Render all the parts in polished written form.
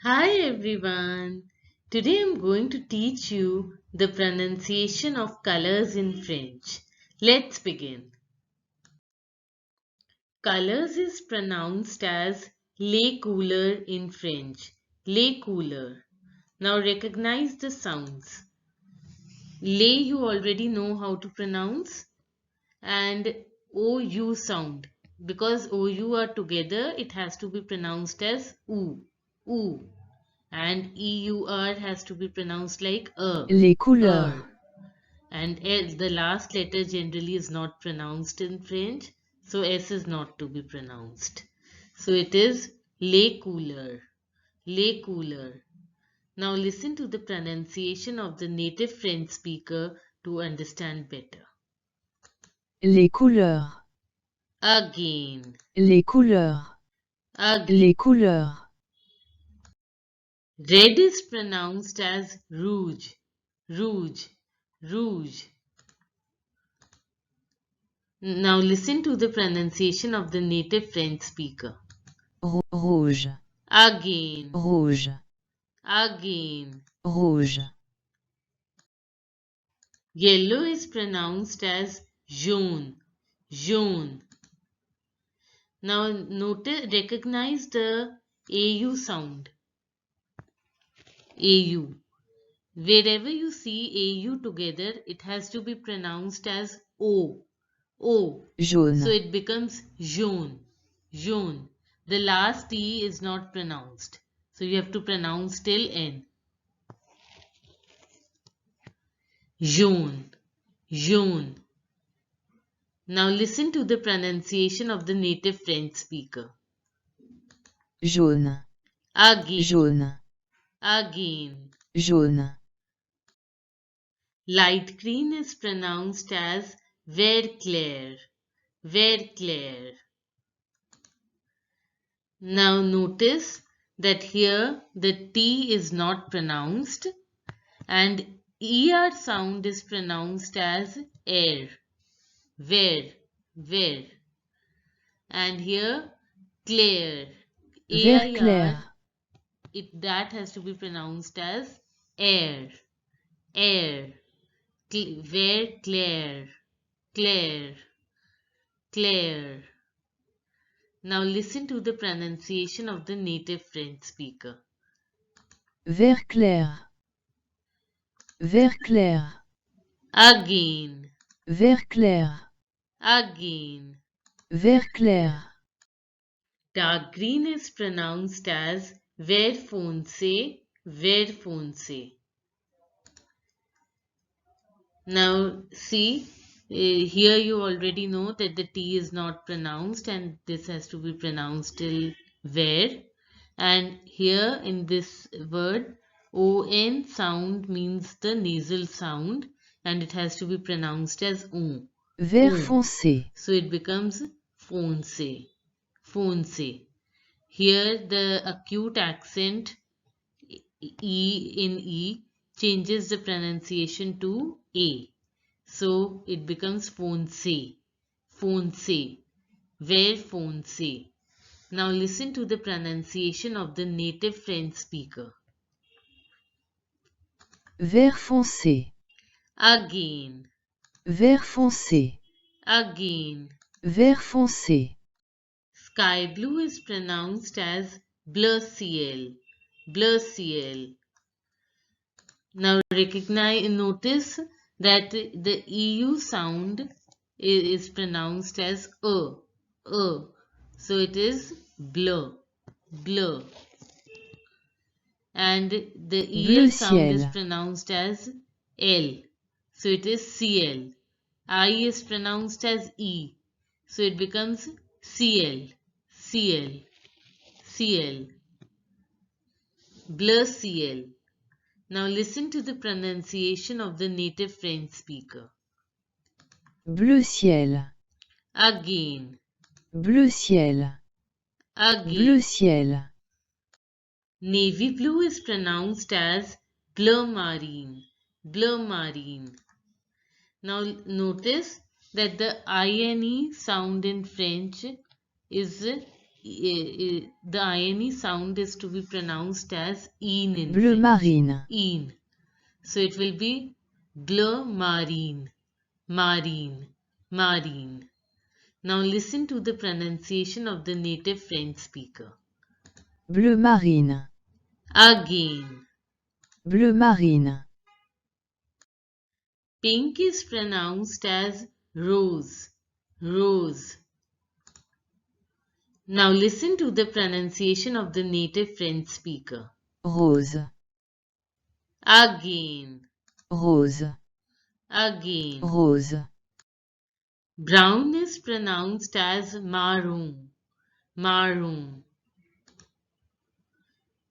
Hi everyone. Today I'm going to teach you the pronunciation of colors in French. Let's begin. Colors is pronounced as les couleurs in French. Les couleurs. Now recognize the sounds. Les you already know how to pronounce, and OU sound. Because OU are together, it has to be pronounced as oo. Oo. And EUR has to be pronounced like Les couleurs. And L, the last letter generally is not pronounced in French, so S is not to be pronounced. So it is les couleurs, les couleurs. Now listen to the pronunciation of the native French speaker to understand better. Les couleurs. Again, Les couleurs. again. Les couleurs. Red is pronounced as rouge, rouge, rouge. Now listen to the pronunciation of the native French speaker. Rouge. Again, Rouge. again. Rouge. Yellow is pronounced as jaune, jaune. Now recognize the AU sound. AU. Wherever you see AU together, it has to be pronounced as O. O. Jaune. So it becomes jaune, jaune. The last T is not pronounced. So you have to pronounce till N. Jaune, jaune. Now listen to the pronunciation of the native French speaker. Jaune. Again, Jaune. again. Jaune. Light green is pronounced as vert clair, vert clair. Now notice that here the T is not pronounced and ER sound is pronounced as air, ver, ver. And here clair, Vert clair. that has to be pronounced as air, air. Ver clair, clair, clair. Now listen to the pronunciation of the native French speaker. Vert clair. Vert clair. Again, Vert clair. again. Vert clair. Dark green is pronounced as vert foncé, vert foncé. Now see, here you already know that the T is not pronounced and this has to be pronounced till where. And here in this word, ON sound means the nasal sound and it has to be pronounced as O. Vert O. foncé. So it becomes foncé, foncé. Here the acute accent E changes the pronunciation to A. So it becomes foncé, foncé, where foncé. Now listen to the pronunciation of the native French speaker. Vert foncé. Again, Vert foncé. again. Vert foncé. Sky blue is pronounced as bleu ciel, bleu ciel. Now notice that the EU sound is pronounced as a. So it is bleu, bleu. And the EL Bleu sound is ciel. pronounced as L. So it is CL. I is pronounced as E. So it becomes CL, CL, CL. Bleu ciel. Now listen to the pronunciation of the native French speaker. Bleu ciel. Again, Bleu ciel. again. Bleu ciel. Navy blue is pronounced as bleu marine, bleu marine. Now notice that the INE sound in French is the INE sound is to be pronounced as in Bleu French. marine. In. So it will be bleu marine, marine, marine. Now listen to the pronunciation of the native French speaker. Bleu marine. Again. Bleu marine. Pink is pronounced as rose, rose. Now listen to the pronunciation of the native French speaker. Rose. Again. Rose. Again. Rose. Brown is pronounced as marron, marron.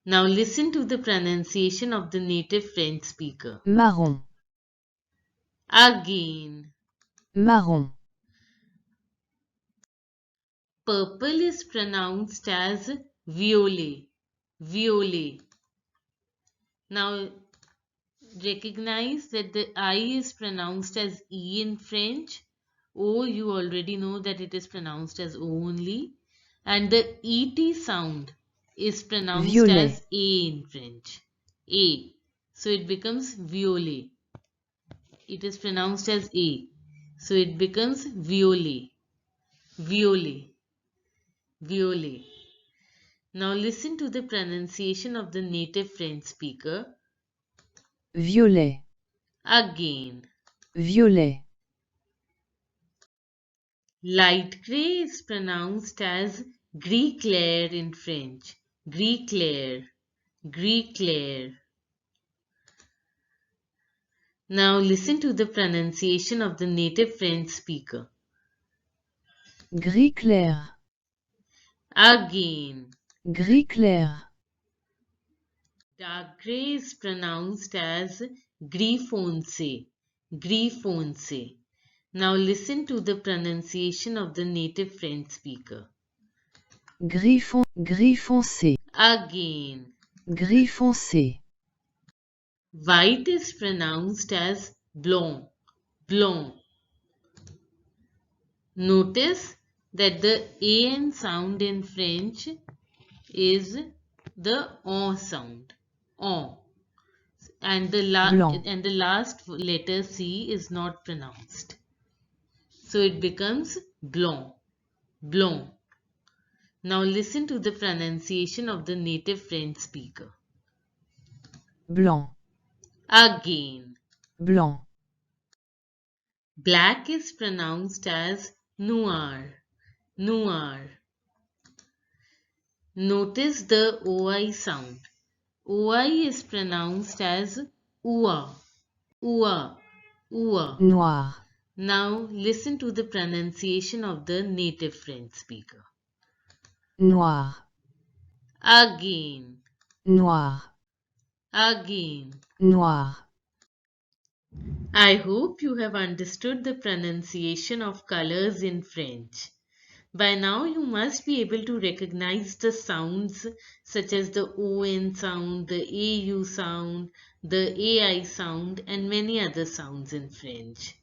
Now listen to the pronunciation of the native French speaker. Marron. Again. Marron. Purple is pronounced as violet, violet. Now recognize that the I is pronounced as E in French. O, you already know that it is pronounced as O only. And the ET sound is pronounced Violet. as A in French. A. So it becomes violet. It is pronounced as A. So it becomes violet. Violet. Violet. Now listen to the pronunciation of the native French speaker. Violet. Again. Violet. Light grey is pronounced as gris clair in French. Gris clair. Gris clair. Now listen to the pronunciation of the native French speaker. Gris clair. Again. Gris clair. Dark grey is pronounced as gris foncé. Gris foncé. Now listen to the pronunciation of the native French speaker. Gris foncé. Again. Gris foncé. White is pronounced as blanc. Blanc. Notice that the AN sound in French is the on sound. On. And the last letter C is not pronounced. So it becomes blanc. Blanc. Now listen to the pronunciation of the native French speaker. Blanc. Again. Blanc. Black is pronounced as noir. Noir. Notice the OI sound. OI is pronounced as oua. Oua. Oua. Noir. Now listen to the pronunciation of the native French speaker. Noir. Again. Noir. Again. Noir. I hope you have understood the pronunciation of colors in French. By now you must be able to recognize the sounds such as the ON sound, the AU sound, the AI sound and many other sounds in French.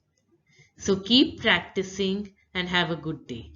So keep practicing and have a good day.